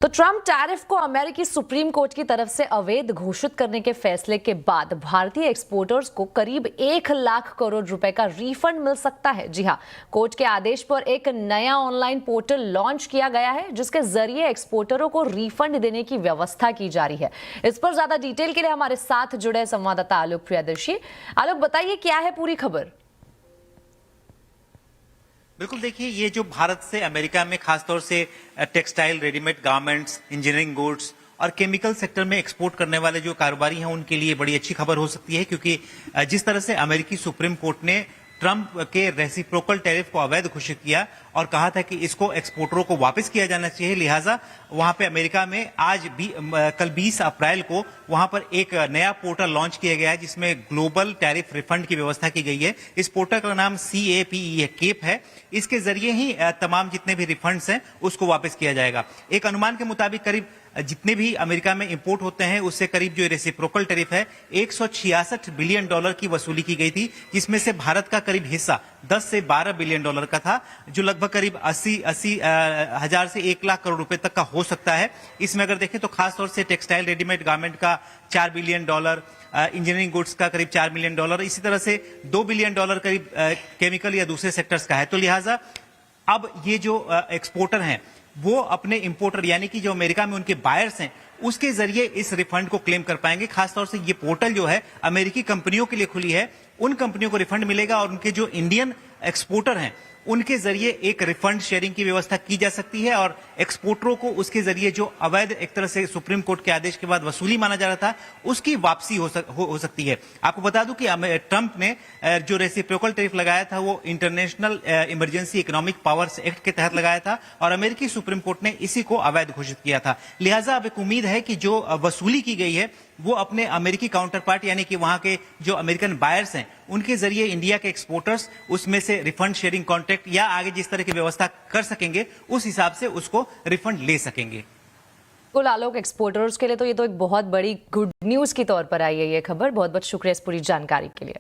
Trump tariff को अमेरिकी supreme court की तरफ से अवैध घोषित करने के फैसले के बाद भारतीय एक्सपोर्टर्स को करीब 1 लाख करोड़ रुपए का रिफंड मिल सकता है। जी हां, कोर्ट के आदेश पर एक नया ऑनलाइन पोर्टल लॉन्च किया गया है जिसके जरिए एक्सपोर्टरों को रिफंड देने की व्यवस्था की जा रही है। इस पर ज्यादा डिटेल के लिए हमारे साथ जुड़े संवाददाता आलोक प्रियदर्शी। आलोक, बताइए क्या है पूरी खबर। बिल्कुल, देखिए, ये जो भारत से अमेरिका में खासतौर से textile, readymade garments, engineering goods और केमिकल सेक्टर में एक्सपोर्ट करने वाले जो कारोबारी हैं उनके लिए बड़ी अच्छी खबर हो सकती है, क्योंकि जिस तरह से अमेरिकी सुप्रीम कोर्ट ने ट्रंप के रेसिप्रोकल टैरिफ को अवैध घोषित किया और कहा था कि इसको एक्सपोर्टरों को वापस किया जाना चाहिए, लिहाजा वहां पे अमेरिका में कल 20 अप्रैल को वहां पर एक नया पोर्टल लॉन्च किया गया है जिसमें ग्लोबल टैरिफ रिफंड की व्यवस्था की गई है। इस पोर्टल का नाम केप है। इसके जरिए ही तमाम जितने भी रिफंड्स हैं उसको वापस किया जाएगा। एक अनुमान के मुताबिक करीब जितने भी अमेरिका में इंपोर्ट होते हैं उससे करीब जो रेसिप्रोकल टैरिफ है 166 बिलियन डॉलर की वसूली की गई थी, जिसमें से भारत का करीब हिस्सा 10 से 12 बिलियन डॉलर का था, जो लगभग करीब 80 हजार से 1 लाख करोड़ रुपए तक का हो सकता है। इसमें अगर देखें तो खासतौर से टेक्सटाइल, रेडीमेड गारमेंट का 4 बिलियन डॉलर, इंजीनियरिंग गुड्स का करीब 4 बिलियन डॉलर, इसी तरह से 2 बिलियन डॉलर करीब केमिकल या दूसरे सेक्टर्स का है। तो लिहाजा अब ये जो एक्सपोर्टर हैं वो अपने इंपोर्टर यानी कि जो अमेरिका में उनके बायर्स हैं उसके जरिए इस रिफंड को क्लेम कर पाएंगे। खासतौर से ये पोर्टल जो है अमेरिकी कंपनियों के लिए खुली है, उन कंपनियों को रिफंड मिलेगा और उनके जो इंडियन एक्सपोर्टर हैं उनके जरिए एक रिफंड शेयरिंग की व्यवस्था की जा सकती है और एक्सपोर्टरों को उसके जरिए जो अवैध एक तरह से सुप्रीम कोर्ट के आदेश के बाद वसूली माना जा रहा था उसकी वापसी हो सकती है। आपको बता दूं कि ट्रंप ने जो रेसिप्रोकल टैरिफ लगाया था वो international emergency economic powers act के तहत लगाया था और अमेरिकी सुप्रीम कोर्ट ने इसी को अवैध घोषित किया था। लिहाजा अब एक उम्मीद है कि जो वसूली की गई है वो अपने अमेरिकी काउंटर पार्ट यानी कि वहां के जो अमेरिकन बायर्स हैं उनके जरिए इंडिया के एक्सपोर्टर्स उसमें से रिफंड शेयरिंग कॉन्ट्रैक्ट या आगे जिस तरह की व्यवस्था कर सकेंगे उस हिसाब से उसको रिफंड ले सकेंगे। कुल आलोक, एक्सपोर्टर्स के लिए तो ये तो एक बहुत बड़ी गुड न्यूज के तौर पर आई है ये खबर। बहुत बहुत शुक्रिया इस पूरी जानकारी के लिए।